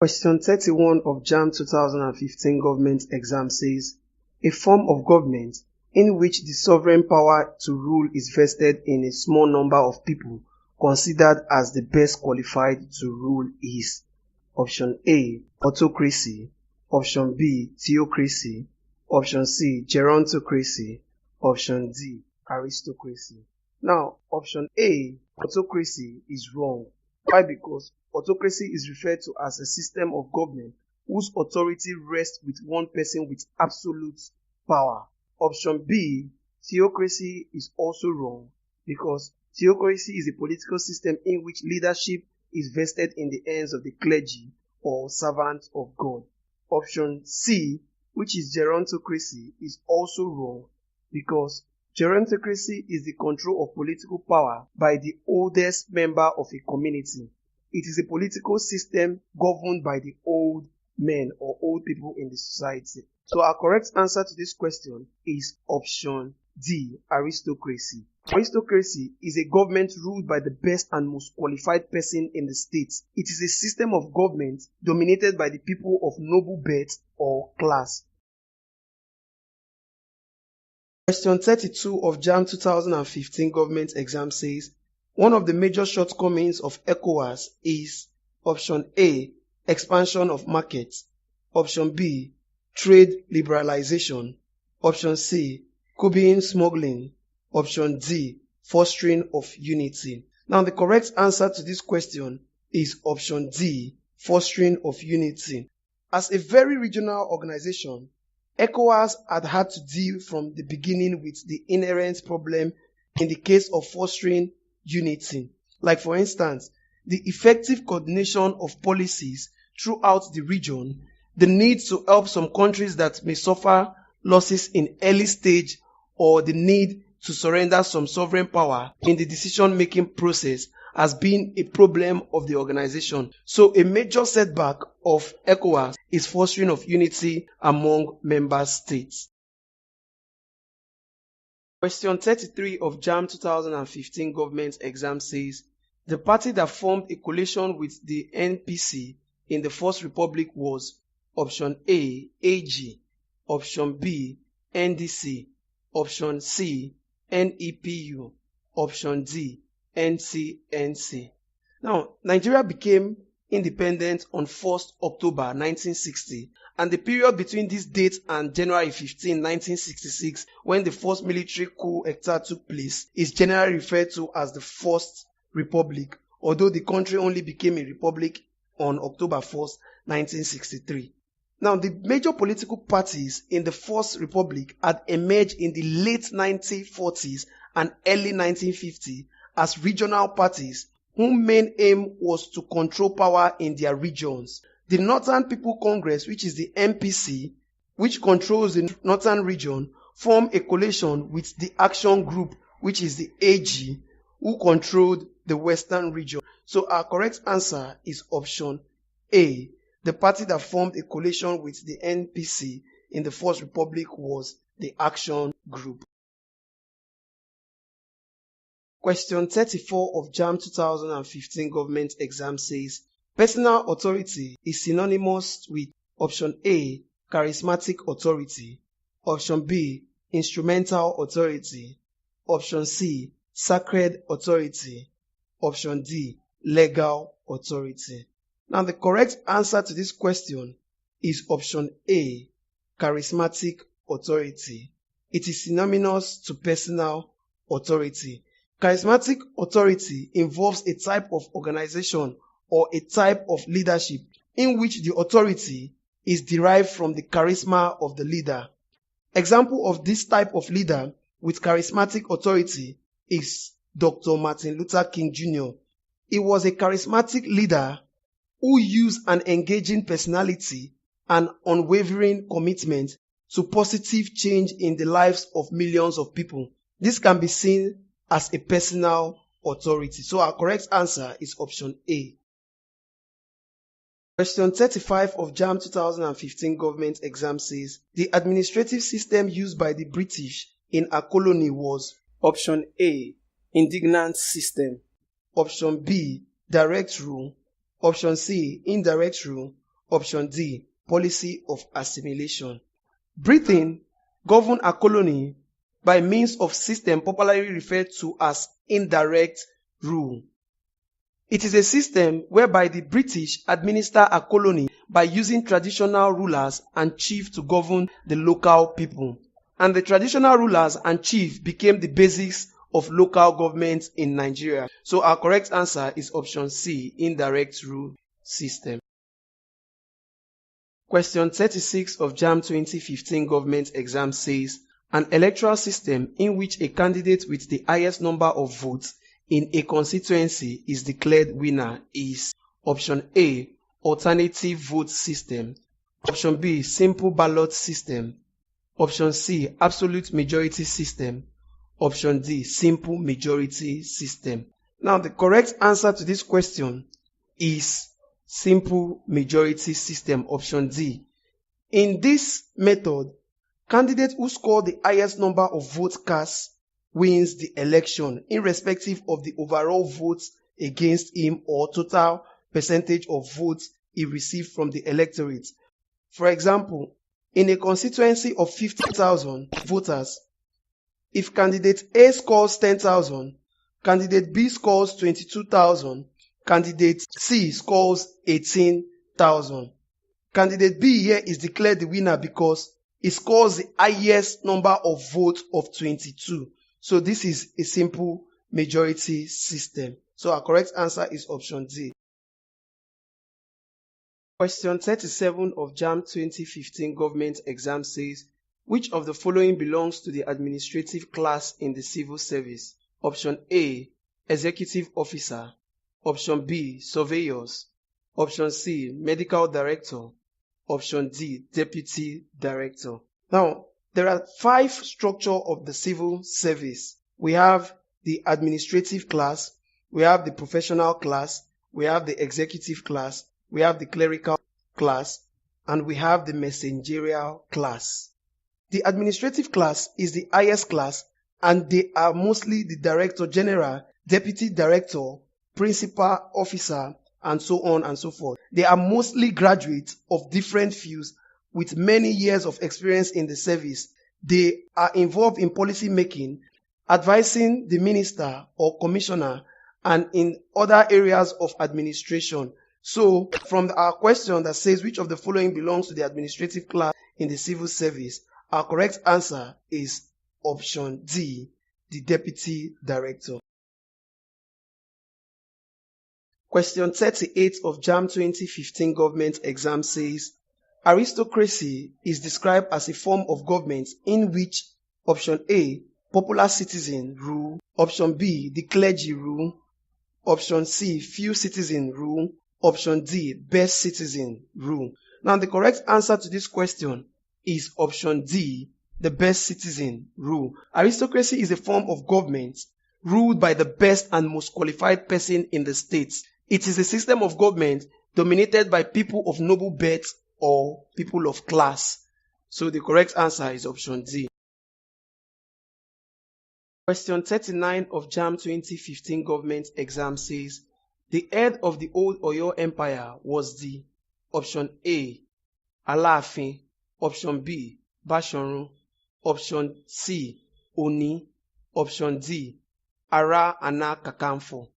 Question 31 of JAMB 2015 government exam says, a form of government in which the sovereign power to rule is vested in a small number of people considered as the best qualified to rule is option A, autocracy, option B, theocracy, option C, gerontocracy, option D, aristocracy. Now, option A, autocracy, is wrong. Why? Because autocracy is referred to as a system of government whose authority rests with one person with absolute power. Option B, theocracy, is also wrong because theocracy is a political system in which leadership is vested in the hands of the clergy or servants of God. Option C, which is gerontocracy, is also wrong because gerontocracy is the control of political power by the oldest member of a community. It is a political system governed by the old men or old people in the society. So our correct answer to this question is option D, aristocracy. Aristocracy is a government ruled by the best and most qualified person in the state. It is a system of government dominated by the people of noble birth or class. Question 32 of JAMB 2015 government exam says, one of the major shortcomings of ECOWAS is option A, expansion of markets, option B, trade liberalization, option C, curbing smuggling, option D, fostering of unity. Now the correct answer to this question is option D, fostering of unity. As a very regional organization, ECOWAS had to deal from the beginning with the inherent problem in the case of fostering unity. Like for instance, the effective coordination of policies throughout the region, the need to help some countries that may suffer losses in early stage, or the need to surrender some sovereign power in the decision-making process has been a problem of the organization. So a major setback of ECOWAS is fostering of unity among member states. Question 33 of JAMB 2015 government exam says, the party that formed a coalition with the NPC in the First Republic was option A, AG, option B, NDC, option C, NEPU, option D, NCNC. Now, Nigeria became independent on 1st October 1960, and the period between this date and January 15, 1966, when the first military coup d'etat took place, is generally referred to as the First Republic, although the country only became a republic on October 1st, 1963. Now, the major political parties in the First Republic had emerged in the late 1940s and early 1950s as regional parties whose main aim was to control power in their regions. The Northern People Congress, which is the NPC, which controls the Northern region, formed a coalition with the Action Group, which is the AG, who controlled the Western region. So our correct answer is option A. The party that formed a coalition with the NPC in the First Republic was the Action Group. Question 34 of JAMB 2015 government exam says, personal authority is synonymous with option A, charismatic authority, option B, instrumental authority, option C, sacred authority, option D, legal authority. Now the correct answer to this question is option A, charismatic authority. It is synonymous to personal authority. Charismatic authority involves a type of organization or a type of leadership in which the authority is derived from the charisma of the leader. Example of this type of leader with charismatic authority is Dr. Martin Luther King Jr. He was a charismatic leader who used an engaging personality and unwavering commitment to positive change in the lives of millions of people. This can be seen as a personal authority. So our correct answer is option A. Question 35 of JAMB 2015 government exam says, the administrative system used by the British in a colony was option A, indignant system, option B, direct rule, option C, indirect rule, Option D, policy of assimilation. Britain governed a colony by means of system popularly referred to as indirect rule. It is a system whereby the British administer a colony by using traditional rulers and chiefs to govern the local people. And the traditional rulers and chiefs became the basis of local government in Nigeria. So our correct answer is option C, indirect rule system. Question 36 of JAMB 2015 government exam says, an electoral system in which a candidate with the highest number of votes in a constituency is declared winner is option A, alternative vote system, option B, simple ballot system, option C, absolute majority system, option D, simple majority system. Now the correct answer to this question is simple majority system, option D. In this method, candidate who score the highest number of votes cast wins the election irrespective of the overall votes against him or total percentage of votes he received from the electorate. For example, in a constituency of 50,000 voters, if candidate A scores 10,000, candidate B scores 22,000, candidate C scores 18,000. Candidate B here is declared the winner because he scores the highest number of votes of 22. So this is a simple majority system. So our correct answer is option D. Question 37 of JAMB 2015 government exam says, which of the following belongs to the administrative class in the civil service? Option A, executive officer. Option B, surveyors. Option C, medical director. Option D, deputy director. Now, there are 5 structures of the civil service. We have the administrative class, we have the professional class, we have the executive class, we have the clerical class, and we have the messengerial class. The administrative class is the highest class, and they are mostly the director general, deputy director, principal officer, and so on and so forth. They are mostly graduates of different fields with many years of experience in the service. They are involved in policy making, advising the minister or commissioner, and in other areas of administration. So, from our question that says which of the following belongs to the administrative class in the civil service, our correct answer is option D, the deputy director. Question 38 of JAMB 2015 government exam says, aristocracy is described as a form of government in which option A, popular citizen rule, option B, the clergy rule, option C, few citizen rule, option D, best citizen rule. Now the correct answer to this question is option D, the best citizen rule. Aristocracy is a form of government ruled by the best and most qualified person in the state. It is a system of government dominated by people of noble birth or people of class. So the correct answer is option D. Question 39 of JAMB 2015 government exam says, the head of the old Oyo Empire was the option A, Alaafin, option B, Bashorun, option C, Oni, option D, Ara Ana Kakanfo.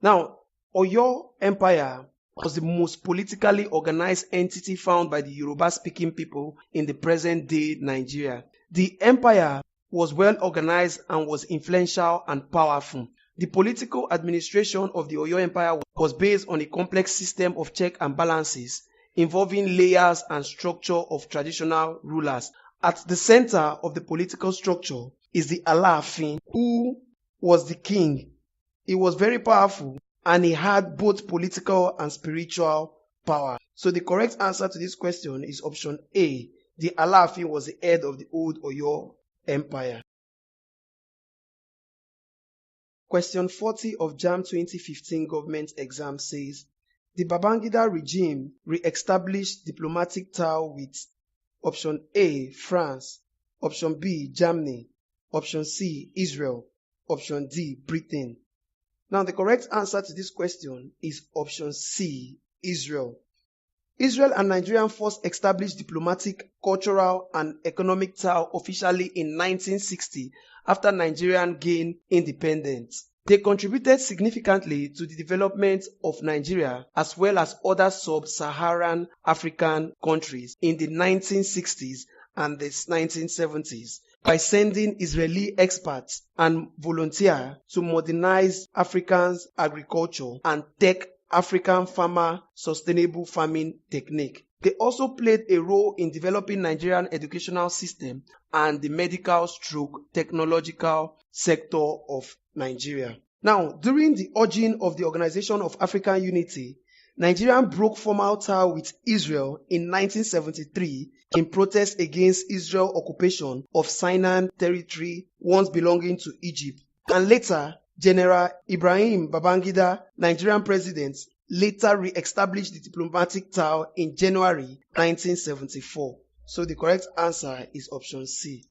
Now, Oyo Empire was the most politically organized entity found by the Yoruba-speaking people in the present-day Nigeria. The empire was well organized and was influential and powerful. The political administration of the Oyo Empire was based on a complex system of checks and balances involving layers and structure of traditional rulers. At the center of the political structure is the Alaafin, who was the king. He was very powerful and he had both political and spiritual power. So the correct answer to this question is option A. The Alaafin was the head of the old Oyo Empire. Question 40 of JAMB 2015 government exam says, the Babangida regime re-established diplomatic ties with option A, France, option B, Germany, option C, Israel, option D, Britain. Now the correct answer to this question is option C, Israel. Israel and Nigeria first established diplomatic, cultural, and economic ties officially in 1960 after Nigeria gained independence. They contributed significantly to the development of Nigeria as well as other sub-Saharan African countries in the 1960s and the 1970s by sending Israeli experts and volunteers to modernize Africa's agriculture and take African farmer sustainable farming technique. They also played a role in developing Nigerian educational system and the medical/technological sector of Nigeria. Now, during the urging of the Organization of African Unity, Nigeria broke formal ties with Israel in 1973 in protest against Israel's occupation of Sinai territory once belonging to Egypt, and later General Ibrahim Babangida, Nigerian president, later re-established the diplomatic tie in January 1974. So the correct answer is option C.